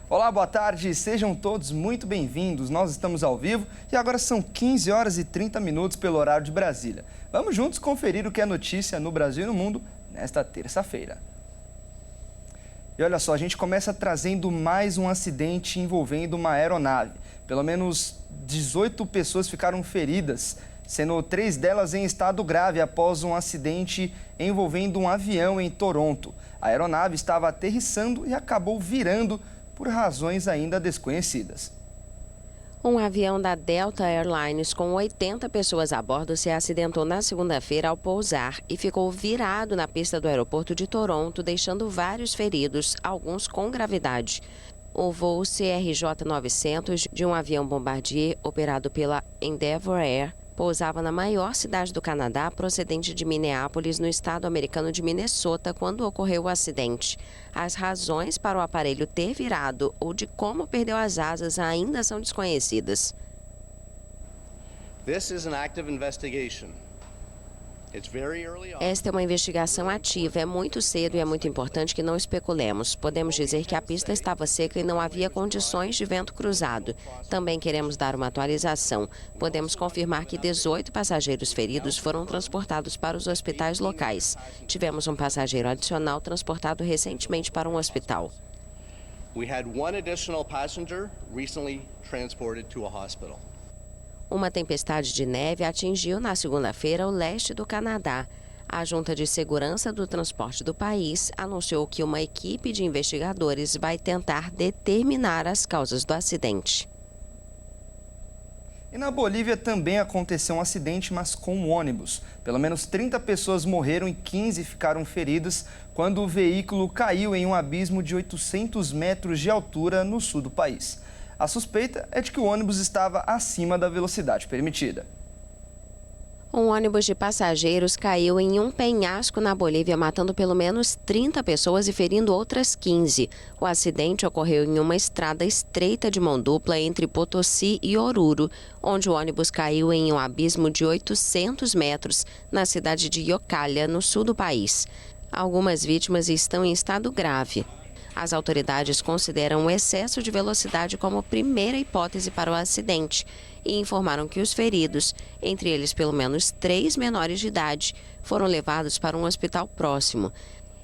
Olá, boa tarde, sejam todos muito bem-vindos. Nós estamos ao vivo e agora são 15 horas e 30 minutos pelo horário de Brasília. Vamos juntos conferir o que é notícia no Brasil e no mundo nesta terça-feira. E olha só, a gente começa trazendo mais um acidente envolvendo uma aeronave. Pelo menos 18 pessoas ficaram feridas, sendo 3 delas em estado grave após um acidente envolvendo um avião em Toronto. A aeronave estava aterrissando e acabou virando por razões ainda desconhecidas. Um avião da Delta Airlines com 80 pessoas a bordo se acidentou na segunda-feira ao pousar e ficou virado na pista do aeroporto de Toronto, deixando vários feridos, alguns com gravidade. O voo CRJ-900 de um avião Bombardier operado pela Endeavour Air pousava na maior cidade do Canadá, procedente de Minneapolis, no estado americano de Minnesota, quando ocorreu o acidente. As razões para o aparelho ter virado ou de como perdeu as asas ainda são desconhecidas. Esta é uma investigação ativa. É muito cedo e é muito importante que não especulemos. Podemos dizer que a pista estava seca e não havia condições de vento cruzado. Também queremos dar uma atualização. Podemos confirmar que 18 passageiros feridos foram transportados para os hospitais locais. Tivemos um passageiro adicional transportado recentemente para um hospital. We had one additional passenger recently transported to a hospital. Uma tempestade de neve atingiu na segunda-feira o leste do Canadá. A Junta de Segurança do Transporte do país anunciou que uma equipe de investigadores vai tentar determinar as causas do acidente. E na Bolívia também aconteceu um acidente, mas com um ônibus. Pelo menos 30 pessoas morreram e 15 ficaram feridas quando o veículo caiu em um abismo de 800 metros de altura no sul do país. A suspeita é de que o ônibus estava acima da velocidade permitida. Um ônibus de passageiros caiu em um penhasco na Bolívia, matando pelo menos 30 pessoas e ferindo outras 15. O acidente ocorreu em uma estrada estreita de mão dupla entre Potosí e Oruro, onde o ônibus caiu em um abismo de 800 metros na cidade de Yocalha, no sul do país. Algumas vítimas estão em estado grave. As autoridades consideram o excesso de velocidade como primeira hipótese para o acidente e informaram que os feridos, entre eles pelo menos 3 menores de idade, foram levados para um hospital próximo.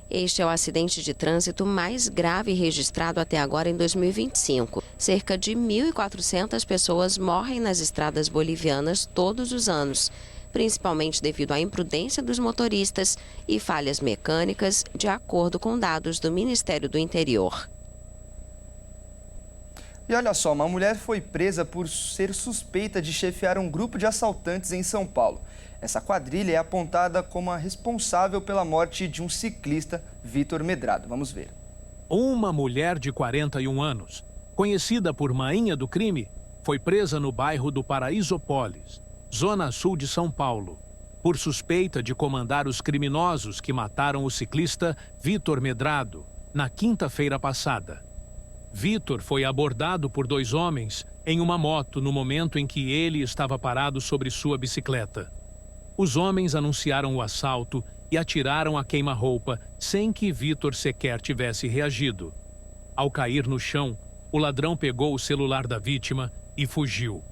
Este é o acidente de trânsito mais grave registrado até agora em 2025. Cerca de 1.400 pessoas morrem nas estradas bolivianas todos os anos, principalmente devido à imprudência dos motoristas e falhas mecânicas, de acordo com dados do Ministério do Interior. E olha só, uma mulher foi presa por ser suspeita de chefiar um grupo de assaltantes em São Paulo. Essa quadrilha é apontada como a responsável pela morte de um ciclista, Vitor Medrado. Vamos ver. Uma mulher de 41 anos, conhecida por Mainha do Crime, foi presa no bairro do Paraisópolis, zona sul de São Paulo, por suspeita de comandar os criminosos que mataram o ciclista Vitor Medrado na quinta-feira passada. Vitor foi abordado por 2 homens em uma moto no momento em que ele estava parado sobre sua bicicleta. Os homens anunciaram o assalto e atiraram a queima-roupa sem que Vitor sequer tivesse reagido. Ao cair no chão, o ladrão pegou o celular da vítima e fugiu.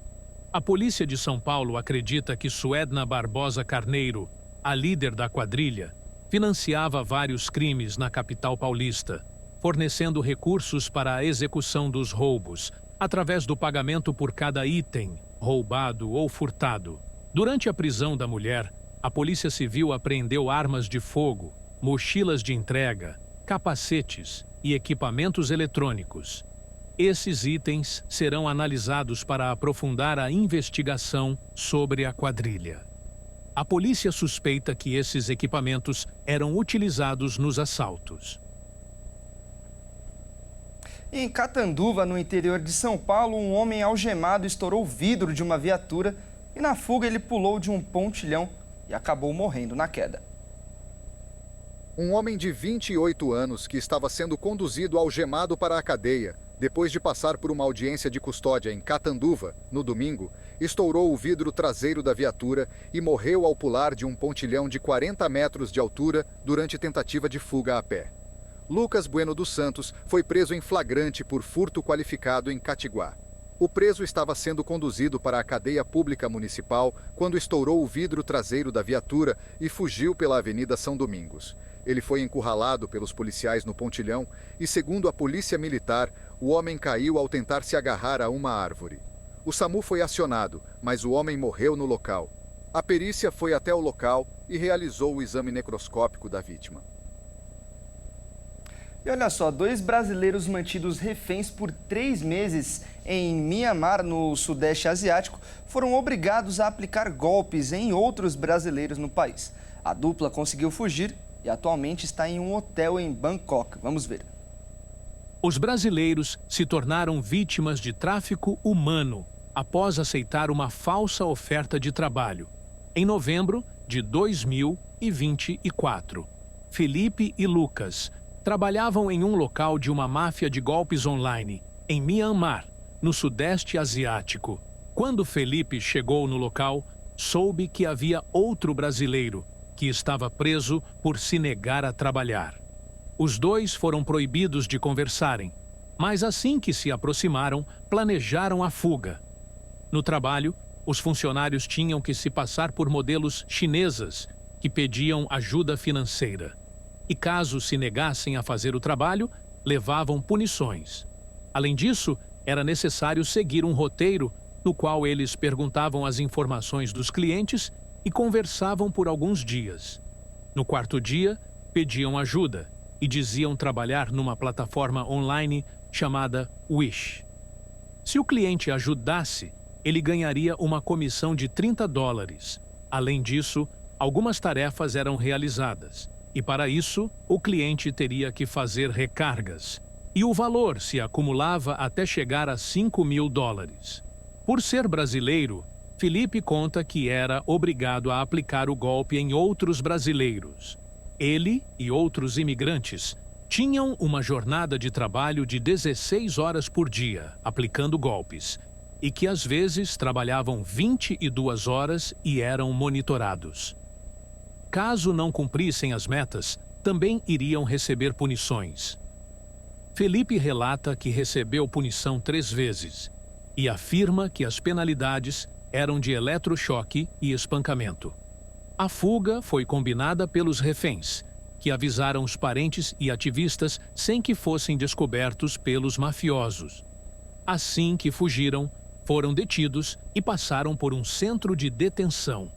A polícia de São Paulo acredita que Suedna Barbosa Carneiro, a líder da quadrilha, financiava vários crimes na capital paulista, fornecendo recursos para a execução dos roubos, através do pagamento por cada item roubado ou furtado. Durante a prisão da mulher, a Polícia Civil apreendeu armas de fogo, mochilas de entrega, capacetes e equipamentos eletrônicos. Esses itens serão analisados para aprofundar a investigação sobre a quadrilha. A polícia suspeita que esses equipamentos eram utilizados nos assaltos. Em Catanduva, no interior de São Paulo, um homem algemado estourou o vidro de uma viatura e na fuga ele pulou de um pontilhão e acabou morrendo na queda. Um homem de 28 anos que estava sendo conduzido algemado para a cadeia, depois de passar por uma audiência de custódia em Catanduva, no domingo, estourou o vidro traseiro da viatura e morreu ao pular de um pontilhão de 40 metros de altura durante tentativa de fuga a pé. Lucas Bueno dos Santos foi preso em flagrante por furto qualificado em Catiguá. O preso estava sendo conduzido para a cadeia pública municipal quando estourou o vidro traseiro da viatura e fugiu pela Avenida São Domingos. Ele foi encurralado pelos policiais no pontilhão e, segundo a polícia militar, o homem caiu ao tentar se agarrar a uma árvore. O SAMU foi acionado, mas o homem morreu no local. A perícia foi até o local e realizou o exame necroscópico da vítima. E olha só, 2 brasileiros mantidos reféns por 3 meses em Mianmar, no Sudeste Asiático, foram obrigados a aplicar golpes em outros brasileiros no país. A dupla conseguiu fugir e atualmente está em um hotel em Bangkok. Vamos ver. Os brasileiros se tornaram vítimas de tráfico humano após aceitar uma falsa oferta de trabalho. Em novembro de 2024, Felipe e Lucas trabalhavam em um local de uma máfia de golpes online, em Mianmar, no Sudeste Asiático. Quando Felipe chegou no local, soube que havia outro brasileiro que estava preso por se negar a trabalhar. Os dois foram proibidos de conversarem, mas assim que se aproximaram, planejaram a fuga. No trabalho, os funcionários tinham que se passar por modelos chinesas que pediam ajuda financeira. E caso se negassem a fazer o trabalho, levavam punições. Além disso, era necessário seguir um roteiro no qual eles perguntavam as informações dos clientes e conversavam por alguns dias. No 4º dia, pediam ajuda e diziam trabalhar numa plataforma online chamada Wish. Se o cliente ajudasse, ele ganharia uma comissão de $30. Além disso, algumas tarefas eram realizadas. E para isso, o cliente teria que fazer recargas. E o valor se acumulava até chegar a $5.000. Por ser brasileiro, Felipe conta que era obrigado a aplicar o golpe em outros brasileiros. Ele e outros imigrantes tinham uma jornada de trabalho de 16 horas por dia, aplicando golpes, e que às vezes trabalhavam 22 horas e eram monitorados. Caso não cumprissem as metas, também iriam receber punições. Felipe relata que recebeu punição 3 vezes e afirma que as penalidades eram de eletrochoque e espancamento. A fuga foi combinada pelos reféns, que avisaram os parentes e ativistas sem que fossem descobertos pelos mafiosos. Assim que fugiram, foram detidos e passaram por um centro de detenção.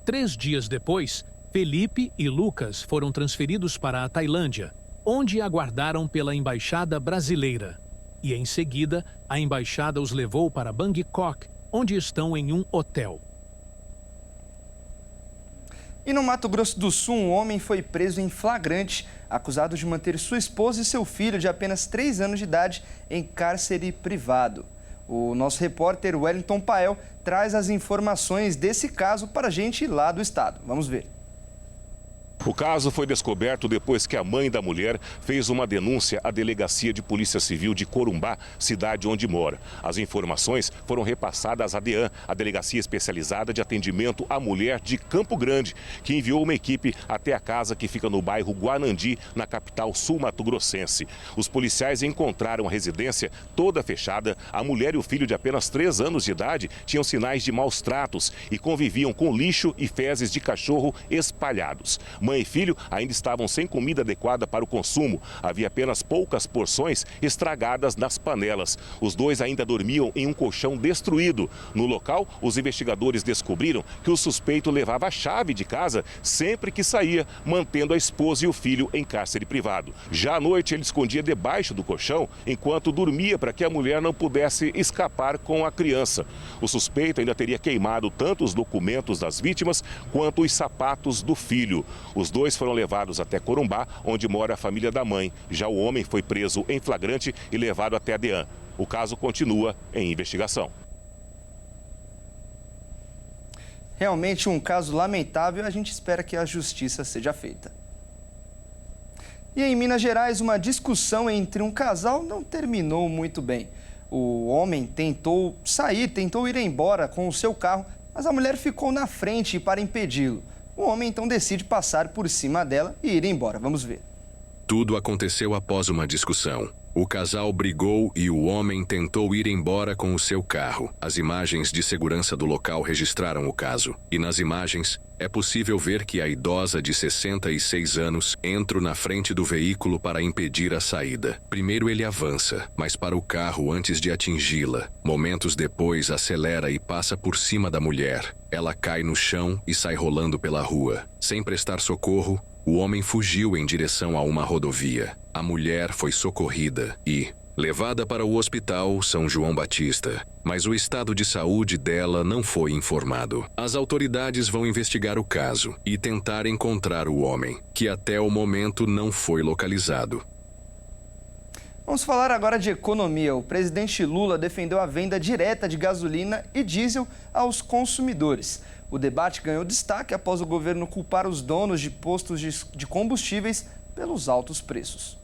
3 dias depois, Felipe e Lucas foram transferidos para a Tailândia, onde aguardaram pela embaixada brasileira. E em seguida, a embaixada os levou para Bangkok, onde estão em um hotel. E no Mato Grosso do Sul, um homem foi preso em flagrante, acusado de manter sua esposa e seu filho de apenas 3 anos de idade em cárcere privado. O nosso repórter Wellington Pael traz as informações desse caso para a gente lá do estado. Vamos ver. O caso foi descoberto depois que a mãe da mulher fez uma denúncia à Delegacia de Polícia Civil de Corumbá, cidade onde mora. As informações foram repassadas à DEAN, a Delegacia Especializada de Atendimento à Mulher de Campo Grande, que enviou uma equipe até a casa que fica no bairro Guanandi, na capital sul-mato-grossense. Os policiais encontraram a residência toda fechada. A mulher e o filho de apenas 3 anos de idade tinham sinais de maus tratos e conviviam com lixo e fezes de cachorro espalhados. Mãe e filho ainda estavam sem comida adequada para o consumo. Havia apenas poucas porções estragadas nas panelas. Os dois ainda dormiam em um colchão destruído. No local, os investigadores descobriram que o suspeito levava a chave de casa sempre que saía, mantendo a esposa e o filho em cárcere privado. Já à noite, ele escondia debaixo do colchão enquanto dormia para que a mulher não pudesse escapar com a criança. O suspeito ainda teria queimado tanto os documentos das vítimas quanto os sapatos do filho. Os dois foram levados até Corumbá, onde mora a família da mãe. Já o homem foi preso em flagrante e levado até a DEAN. O caso continua em investigação. Realmente um caso lamentável e a gente espera que a justiça seja feita. E em Minas Gerais, uma discussão entre um casal não terminou muito bem. O homem tentou ir embora com o seu carro, mas a mulher ficou na frente para impedi-lo. O homem então decide passar por cima dela e ir embora. Vamos ver. Tudo aconteceu após uma discussão. O casal brigou e o homem tentou ir embora com o seu carro. As imagens de segurança do local registraram o caso. E nas imagens, é possível ver que a idosa de 66 anos entra na frente do veículo para impedir a saída. Primeiro ele avança, mas para o carro antes de atingi-la. Momentos depois, acelera e passa por cima da mulher. Ela cai no chão e sai rolando pela rua. Sem prestar socorro, o homem fugiu em direção a uma rodovia. A mulher foi socorrida e levada para o Hospital São João Batista, mas o estado de saúde dela não foi informado. As autoridades vão investigar o caso e tentar encontrar o homem, que até o momento não foi localizado. Vamos falar agora de economia. O presidente Lula defendeu a venda direta de gasolina e diesel aos consumidores. O debate ganhou destaque após o governo culpar os donos de postos de combustíveis pelos altos preços.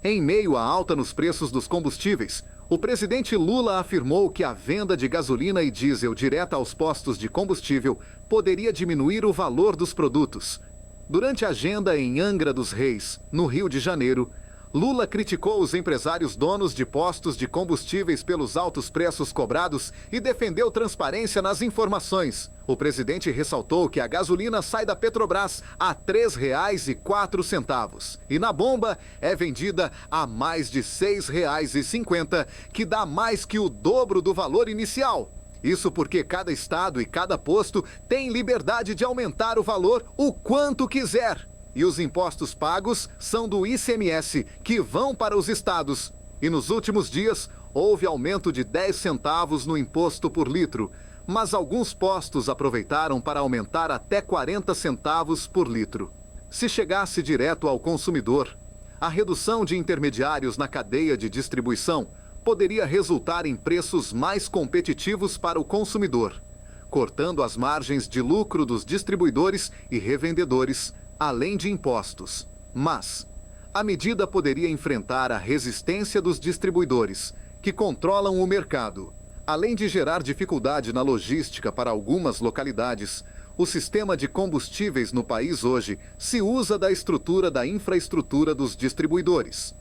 Em meio à alta nos preços dos combustíveis, o presidente Lula afirmou que a venda de gasolina e diesel direta aos postos de combustível poderia diminuir o valor dos produtos. Durante a agenda em Angra dos Reis, no Rio de Janeiro, Lula criticou os empresários donos de postos de combustíveis pelos altos preços cobrados e defendeu transparência nas informações. O presidente ressaltou que a gasolina sai da Petrobras a R$ 3,04 e na bomba é vendida a mais de R$ 6,50, que dá mais que o dobro do valor inicial. Isso porque cada estado e cada posto tem liberdade de aumentar o valor o quanto quiser. E os impostos pagos são do ICMS, que vão para os estados. E nos últimos dias, houve aumento de 10 centavos no imposto por litro. Mas alguns postos aproveitaram para aumentar até 40 centavos por litro. Se chegasse direto ao consumidor, a redução de intermediários na cadeia de distribuição poderia resultar em preços mais competitivos para o consumidor, cortando as margens de lucro dos distribuidores e revendedores, além de impostos. Mas a medida poderia enfrentar a resistência dos distribuidores, que controlam o mercado. Além de gerar dificuldade na logística para algumas localidades, o sistema de combustíveis no país hoje se usa da estrutura da infraestrutura dos distribuidores.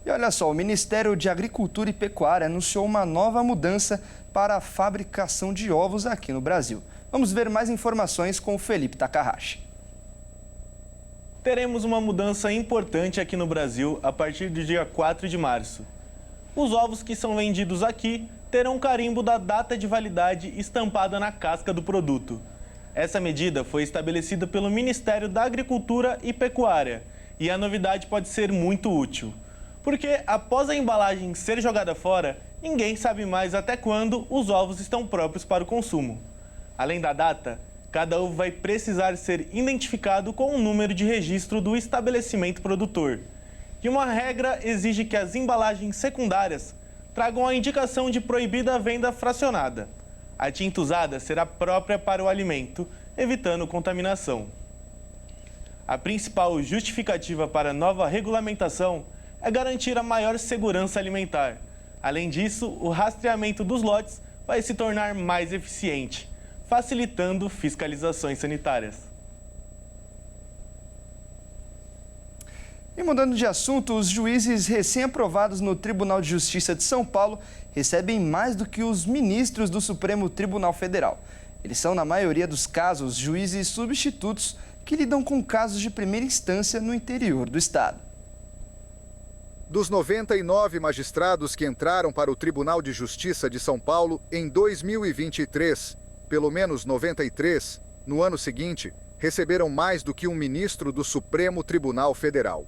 E olha só, o Ministério de Agricultura e Pecuária anunciou uma nova mudança para a fabricação de ovos aqui no Brasil. Vamos ver mais informações com o Felipe Takahashi. Teremos uma mudança importante aqui no Brasil a partir do dia 4 de março. Os ovos que são vendidos aqui terão um carimbo da data de validade estampada na casca do produto. Essa medida foi estabelecida pelo Ministério da Agricultura e Pecuária e a novidade pode ser muito útil. Porque após a embalagem ser jogada fora, ninguém sabe mais até quando os ovos estão próprios para o consumo. Além da data, cada ovo vai precisar ser identificado com um número de registro do estabelecimento produtor. E uma regra exige que as embalagens secundárias tragam a indicação de proibida venda fracionada. A tinta usada será própria para o alimento, evitando contaminação. A principal justificativa para a nova regulamentação é garantir a maior segurança alimentar. Além disso, o rastreamento dos lotes vai se tornar mais eficiente, facilitando fiscalizações sanitárias. E mudando de assunto, os juízes recém-aprovados no Tribunal de Justiça de São Paulo recebem mais do que os ministros do Supremo Tribunal Federal. Eles são, na maioria dos casos, juízes substitutos que lidam com casos de primeira instância no interior do estado. Dos 99 magistrados que entraram para o Tribunal de Justiça de São Paulo em 2023, pelo menos 93, no ano seguinte, receberam mais do que um ministro do Supremo Tribunal Federal.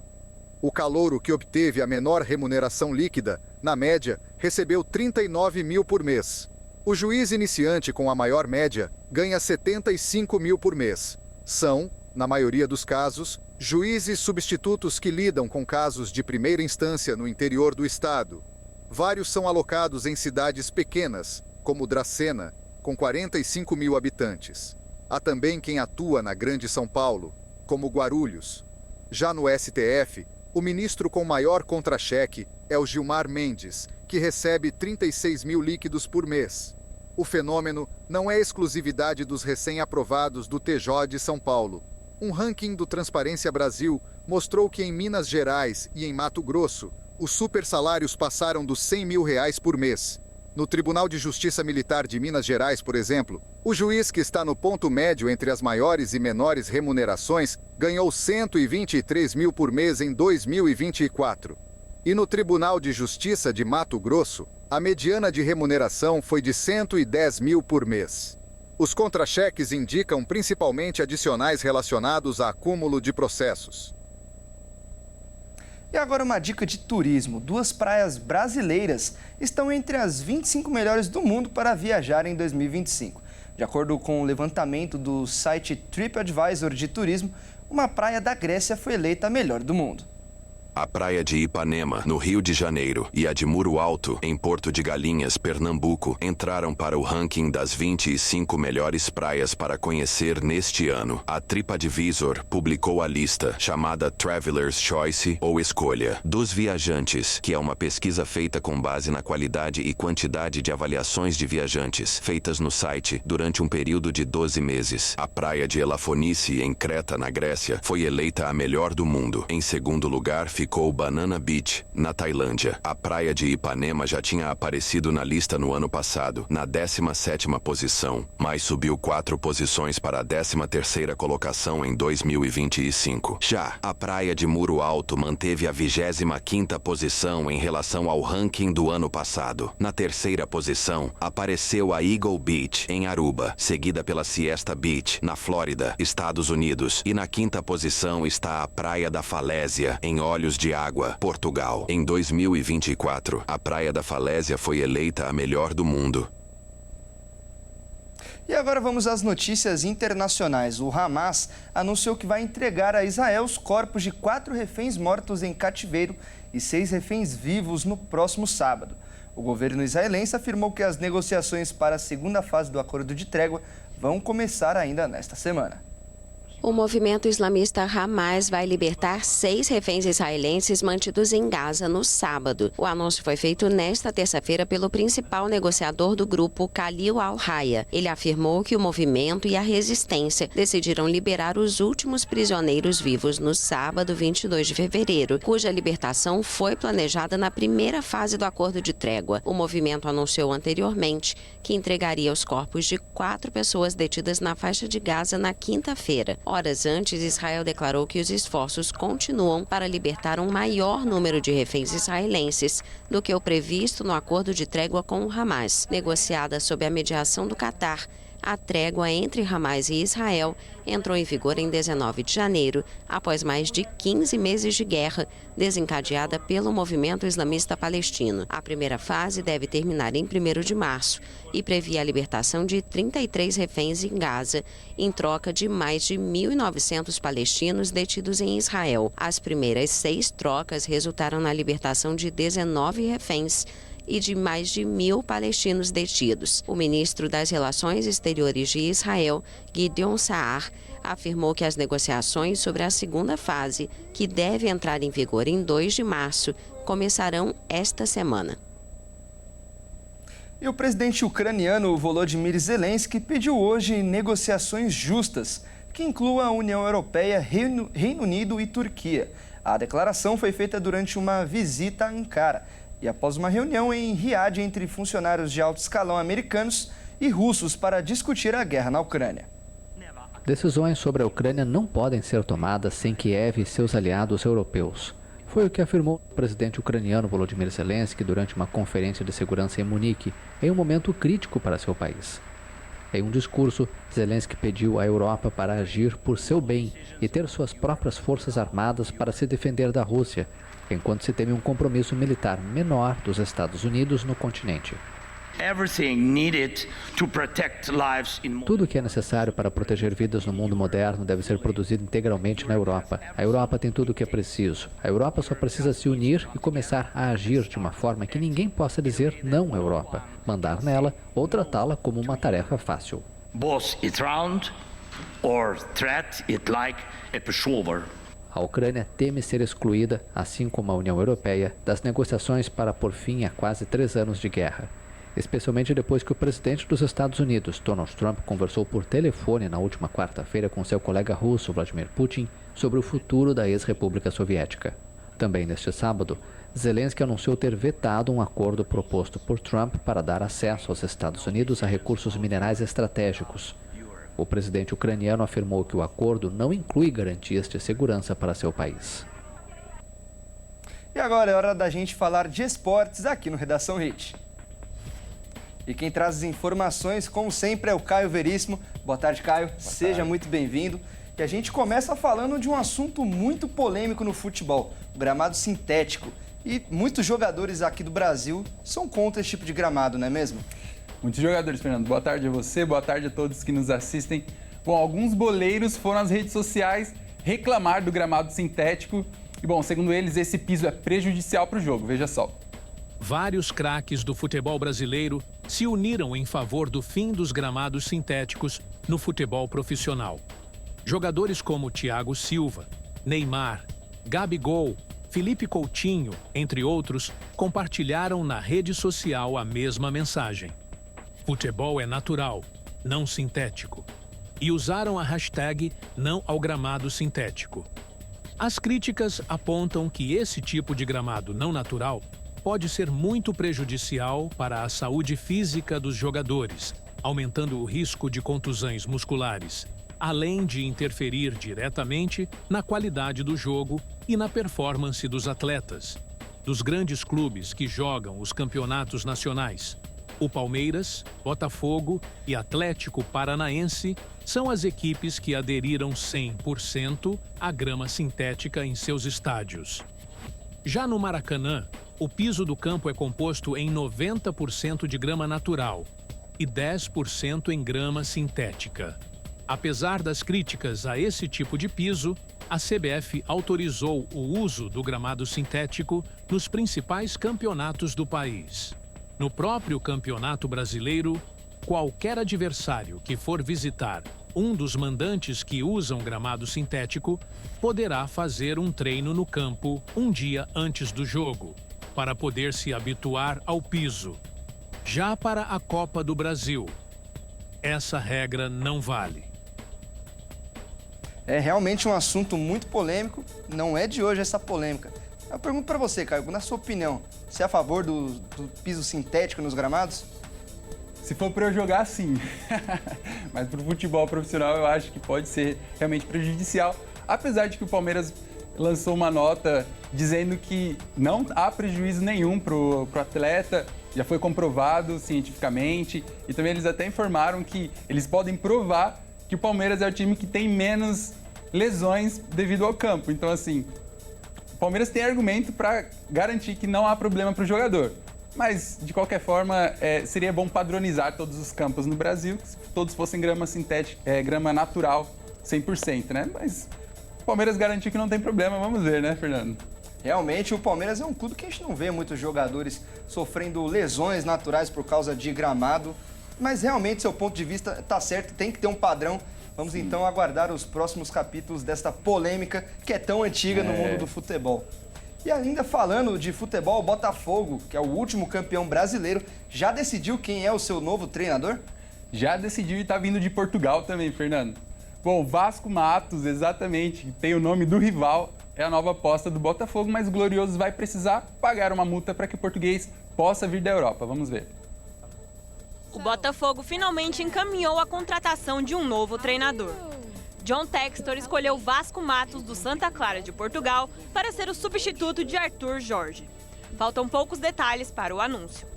O calouro que obteve a menor remuneração líquida, na média, recebeu 39 mil por mês. O juiz iniciante com a maior média ganha 75 mil por mês. São, na maioria dos casos, juízes substitutos que lidam com casos de primeira instância no interior do estado. Vários são alocados em cidades pequenas, como Dracena, com 45 mil habitantes. Há também quem atua na Grande São Paulo, como Guarulhos. Já no STF, o ministro com maior contra-cheque é o Gilmar Mendes, que recebe 36 mil líquidos por mês. O fenômeno não é exclusividade dos recém-aprovados do TJ de São Paulo. Um ranking do Transparência Brasil mostrou que em Minas Gerais e em Mato Grosso, os supersalários passaram dos R$100 mil por mês. No Tribunal de Justiça Militar de Minas Gerais, por exemplo, o juiz que está no ponto médio entre as maiores e menores remunerações ganhou R$123 mil por mês em 2024. E no Tribunal de Justiça de Mato Grosso, a mediana de remuneração foi de R$110 mil por mês. Os contra-cheques indicam principalmente adicionais relacionados a acúmulo de processos. E agora uma dica de turismo. 2 praias brasileiras estão entre as 25 melhores do mundo para viajar em 2025. De acordo com o levantamento do site TripAdvisor de turismo, uma praia da Grécia foi eleita a melhor do mundo. A praia de Ipanema, no Rio de Janeiro, e a de Muro Alto, em Porto de Galinhas, Pernambuco, entraram para o ranking das 25 melhores praias para conhecer neste ano. A TripAdvisor publicou a lista, chamada Traveler's Choice, ou Escolha, dos viajantes, que é uma pesquisa feita com base na qualidade e quantidade de avaliações de viajantes, feitas no site durante um período de 12 meses. A praia de Elafonice, em Creta, na Grécia, foi eleita a melhor do mundo. Em segundo lugar, ficou Banana Beach, na Tailândia. A praia de Ipanema já tinha aparecido na lista no ano passado, na 17ª posição, mas subiu 4 posições para a 13ª colocação em 2025. Já a praia de Muro Alto manteve a 25ª posição em relação ao ranking do ano passado. Na 3ª posição, apareceu a Eagle Beach, em Aruba, seguida pela Siesta Beach, na Flórida, Estados Unidos. E na 5ª posição está a Praia da Falésia, em Olhos de Água, Portugal. Em 2024, a Praia da Falésia foi eleita a melhor do mundo. E agora vamos às notícias internacionais. O Hamas anunciou que vai entregar a Israel os corpos de 4 reféns mortos em cativeiro e 6 reféns vivos no próximo sábado. O governo israelense afirmou que as negociações para a segunda fase do acordo de trégua vão começar ainda nesta semana. O movimento islamista Hamas vai libertar 6 reféns israelenses mantidos em Gaza no sábado. O anúncio foi feito nesta terça-feira pelo principal negociador do grupo, Khalil al-Haya. Ele afirmou que o movimento e a resistência decidiram liberar os últimos prisioneiros vivos no sábado, 22 de fevereiro, cuja libertação foi planejada na primeira fase do acordo de trégua. O movimento anunciou anteriormente que entregaria os corpos de 4 pessoas detidas na faixa de Gaza na quinta-feira. Horas antes, Israel declarou que os esforços continuam para libertar um maior número de reféns israelenses do que o previsto no acordo de trégua com o Hamas. Negociada sob a mediação do Catar, a trégua entre Hamas e Israel entrou em vigor em 19 de janeiro, após mais de 15 meses de guerra desencadeada pelo movimento islamista palestino. A primeira fase deve terminar em 1º de março e previa a libertação de 33 reféns em Gaza, em troca de mais de 1.900 palestinos detidos em Israel. As primeiras 6 trocas resultaram na libertação de 19 reféns e de mais de 1.000 palestinos detidos. O ministro das Relações Exteriores de Israel, Gideon Saar, afirmou que as negociações sobre a segunda fase, que deve entrar em vigor em 2 de março, começarão esta semana. E o presidente ucraniano Volodymyr Zelensky pediu hoje negociações justas, que incluam a União Europeia, Reino Unido e Turquia. A declaração foi feita durante uma visita a Ankara e após uma reunião em Riad entre funcionários de alto escalão americanos e russos para discutir a guerra na Ucrânia. Decisões sobre a Ucrânia não podem ser tomadas sem Kiev e seus aliados europeus. Foi o que afirmou o presidente ucraniano Volodymyr Zelensky durante uma conferência de segurança em Munique, em um momento crítico para seu país. Em um discurso, Zelensky pediu à Europa para agir por seu bem e ter suas próprias forças armadas para se defender da Rússia, enquanto se teme um compromisso militar menor dos Estados Unidos no continente. Tudo o que é necessário para proteger vidas no mundo moderno deve ser produzido integralmente na Europa. A Europa tem tudo o que é preciso. A Europa só precisa se unir e começar a agir de uma forma que ninguém possa dizer não à Europa, mandar nela ou tratá-la como uma tarefa fácil. A Ucrânia teme ser excluída, assim como a União Europeia, das negociações para pôr fim a quase 3 anos de guerra. especialmente depois que o presidente dos Estados Unidos, Donald Trump, conversou por telefone na última quarta-feira com seu colega russo, Vladimir Putin, sobre o futuro da ex-República Soviética. Também neste sábado, Zelensky anunciou ter vetado um acordo proposto por Trump para dar acesso aos Estados Unidos a recursos minerais estratégicos. O presidente ucraniano afirmou que o acordo não inclui garantias de segurança para seu país. E agora é hora da gente falar de esportes aqui no Redação Hit. E quem traz as informações, como sempre, é o Caio Veríssimo. Boa tarde, Caio. Seja muito bem-vindo. E a gente começa falando de um assunto muito polêmico no futebol, o gramado sintético. E muitos jogadores aqui do Brasil são contra esse tipo de gramado, não é mesmo? Muitos jogadores, Fernando. Boa tarde a você, boa tarde a todos que nos assistem. Bom, alguns boleiros foram às redes sociais reclamar do gramado sintético. E, bom, segundo eles, esse piso é prejudicial para o jogo. Veja só. Vários craques do futebol brasileiro se uniram em favor do fim dos gramados sintéticos no futebol profissional. Jogadores como Thiago Silva, Neymar, Gabigol, Felipe Coutinho, entre outros, compartilharam na rede social a mesma mensagem. Futebol é natural, não sintético. E usaram a hashtag Não ao Gramado Sintético. As críticas apontam que esse tipo de gramado não natural pode ser muito prejudicial para a saúde física dos jogadores, aumentando o risco de contusões musculares, além de interferir diretamente na qualidade do jogo e na performance dos atletas, dos grandes clubes que jogam os campeonatos nacionais. O Palmeiras, Botafogo e Atlético Paranaense são as equipes que aderiram 100% à grama sintética em seus estádios. Já no Maracanã, o piso do campo é composto em 90% de grama natural e 10% em grama sintética. Apesar das críticas a esse tipo de piso, a CBF autorizou o uso do gramado sintético nos principais campeonatos do país. No próprio Campeonato Brasileiro, qualquer adversário que for visitar um dos mandantes que usam gramado sintético poderá fazer um treino no campo um dia antes do jogo, para poder se habituar ao piso. Já para a Copa do Brasil, essa regra não vale. É realmente um assunto muito polêmico, não é de hoje essa polêmica. Eu pergunto para você, Caio, na sua opinião, você é a favor do piso sintético nos gramados? Se for para eu jogar, sim. Mas para o futebol profissional eu acho que pode ser realmente prejudicial. Apesar de que o Palmeiras lançou uma nota dizendo que não há prejuízo nenhum para o atleta, já foi comprovado cientificamente. E também eles até informaram que eles podem provar que o Palmeiras é o time que tem menos lesões devido ao campo. Então, assim, o Palmeiras tem argumento para garantir que não há problema para o jogador. Mas, de qualquer forma, seria bom padronizar todos os campos no Brasil, se todos fossem grama sintética, grama natural 100%, né? Mas o Palmeiras garantiu que não tem problema, vamos ver, né, Fernando? Realmente, o Palmeiras é um clube que a gente não vê muitos jogadores sofrendo lesões naturais por causa de gramado. Mas realmente, seu ponto de vista está certo, tem que ter um padrão. Vamos então aguardar os próximos capítulos desta polêmica que é tão antiga no mundo do futebol. E ainda falando de futebol, o Botafogo, que é o último campeão brasileiro, já decidiu quem é o seu novo treinador? Já decidiu e está vindo de Portugal também, Fernando. Bom, Vasco Matos, exatamente, tem o nome do rival, é a nova aposta do Botafogo, mas o Glorioso vai precisar pagar uma multa para que o português possa vir da Europa. Vamos ver. O Botafogo finalmente encaminhou a contratação de um novo treinador. John Textor escolheu Vasco Matos, do Santa Clara de Portugal, para ser o substituto de Arthur Jorge. Faltam poucos detalhes para o anúncio.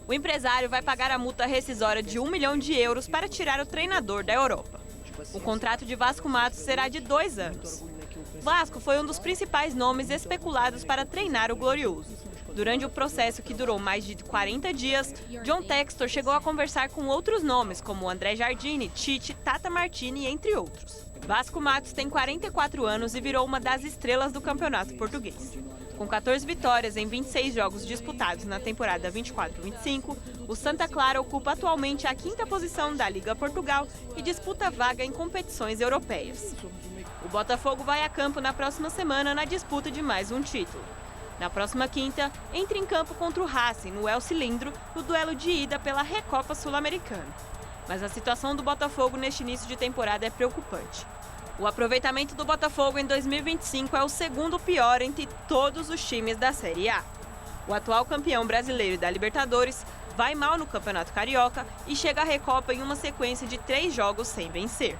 O empresário vai pagar a multa rescisória de 1 milhão de euros para tirar o treinador da Europa. O contrato de Vasco Matos será de 2 anos. Vasco foi um dos principais nomes especulados para treinar o Glorioso. Durante o processo, que durou mais de 40 dias, John Textor chegou a conversar com outros nomes, como André Jardine, Tite, Tata Martini, entre outros. Vasco Matos tem 44 anos e virou uma das estrelas do campeonato português. Com 14 vitórias em 26 jogos disputados na temporada 24-25, o Santa Clara ocupa atualmente a 5ª posição da Liga Portugal e disputa vaga em competições europeias. O Botafogo vai a campo na próxima semana na disputa de mais um título. Na próxima quinta, entra em campo contra o Racing, no El Cilindro, no duelo de ida pela Recopa Sul-Americana. Mas a situação do Botafogo neste início de temporada é preocupante. O aproveitamento do Botafogo em 2025 é o segundo pior entre todos os times da Série A. O atual campeão brasileiro da Libertadores vai mal no Campeonato Carioca e chega à Recopa em uma sequência de 3 jogos sem vencer.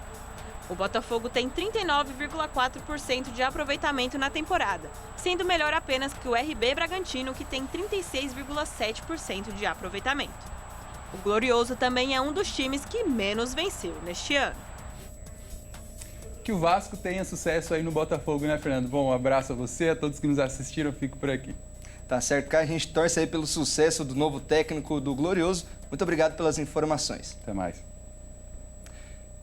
O Botafogo tem 39,4% de aproveitamento na temporada, sendo melhor apenas que o RB Bragantino, que tem 36,7% de aproveitamento. O Glorioso também é um dos times que menos venceu neste ano. Que o Vasco tenha sucesso aí no Botafogo, né, Fernando? Bom, um abraço a você, a todos que nos assistiram, eu fico por aqui. Tá certo, cara. A gente torce aí pelo sucesso do novo técnico do Glorioso. Muito obrigado pelas informações. Até mais.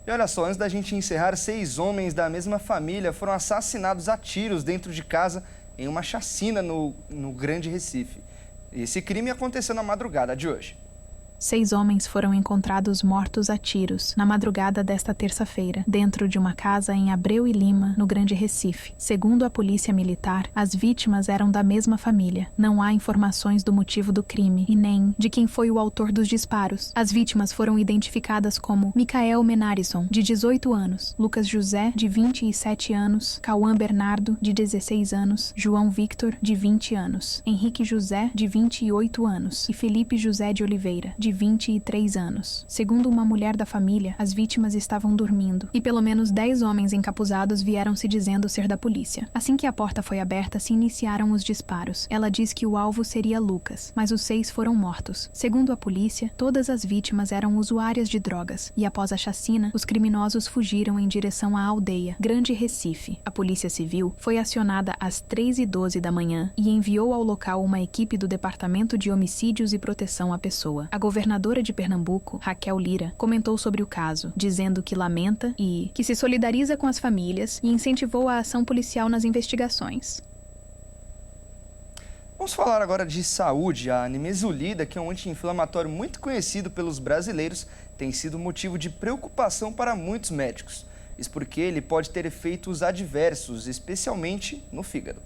E olha só, antes da gente encerrar, 6 homens da mesma família foram assassinados a tiros dentro de casa em uma chacina no Grande Recife. Esse crime aconteceu na madrugada de hoje. 6 homens foram encontrados mortos a tiros na madrugada desta terça-feira, dentro de uma casa em Abreu e Lima, no Grande Recife. Segundo a polícia militar, as vítimas eram da mesma família. Não há informações do motivo do crime e nem de quem foi o autor dos disparos. As vítimas foram identificadas como Micael Menarison, de 18 anos, Lucas José, de 27 anos, Cauã Bernardo, de 16 anos, João Victor, de 20 anos, Henrique José, de 28 anos e Felipe José de Oliveira, de 23 anos. Segundo uma mulher da família, as vítimas estavam dormindo e pelo menos 10 homens encapuzados vieram se dizendo ser da polícia. Assim que a porta foi aberta, se iniciaram os disparos. Ela diz que o alvo seria Lucas, mas os 6 foram mortos. Segundo a polícia, todas as vítimas eram usuárias de drogas e após a chacina, os criminosos fugiram em direção à aldeia Grande Recife. A Polícia Civil foi acionada às 3h12 da manhã e enviou ao local uma equipe do Departamento de Homicídios e Proteção à Pessoa. A governadora de Pernambuco, Raquel Lira, comentou sobre o caso, dizendo que lamenta e que se solidariza com as famílias e incentivou a ação policial nas investigações. Vamos falar agora de saúde. A nimesulida, que é um anti-inflamatório muito conhecido pelos brasileiros, tem sido motivo de preocupação para muitos médicos. Isso porque ele pode ter efeitos adversos, especialmente no fígado.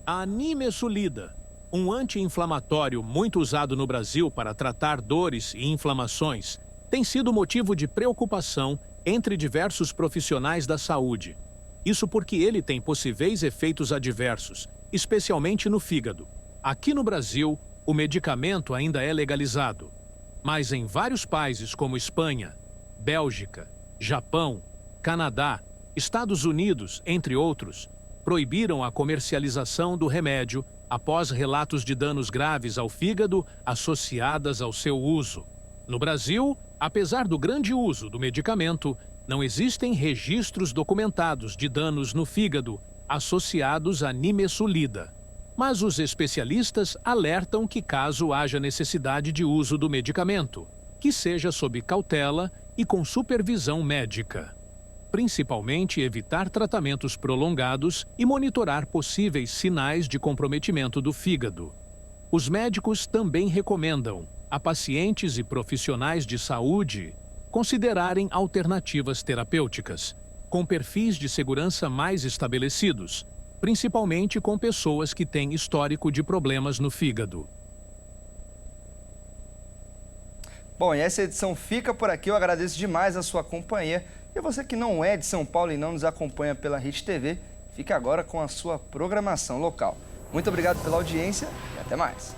A nimesulida, um anti-inflamatório muito usado no Brasil para tratar dores e inflamações, tem sido motivo de preocupação entre diversos profissionais da saúde. Isso porque ele tem possíveis efeitos adversos, especialmente no fígado. Aqui no Brasil, o medicamento ainda é legalizado, mas em vários países como Espanha, Bélgica, Japão, Canadá, Estados Unidos, entre outros, proibiram a comercialização do remédio após relatos de danos graves ao fígado associadas ao seu uso. No Brasil, apesar do grande uso do medicamento, não existem registros documentados de danos no fígado associados à nimesulida. Mas os especialistas alertam que caso haja necessidade de uso do medicamento, que seja sob cautela e com supervisão médica. Principalmente evitar tratamentos prolongados e monitorar possíveis sinais de comprometimento do fígado. Os médicos também recomendam a pacientes e profissionais de saúde considerarem alternativas terapêuticas, com perfis de segurança mais estabelecidos, principalmente com pessoas que têm histórico de problemas no fígado. Bom, e essa edição fica por aqui. Eu agradeço demais a sua companhia. E você que não é de São Paulo e não nos acompanha pela Rede TV, fique agora com a sua programação local. Muito obrigado pela audiência e até mais.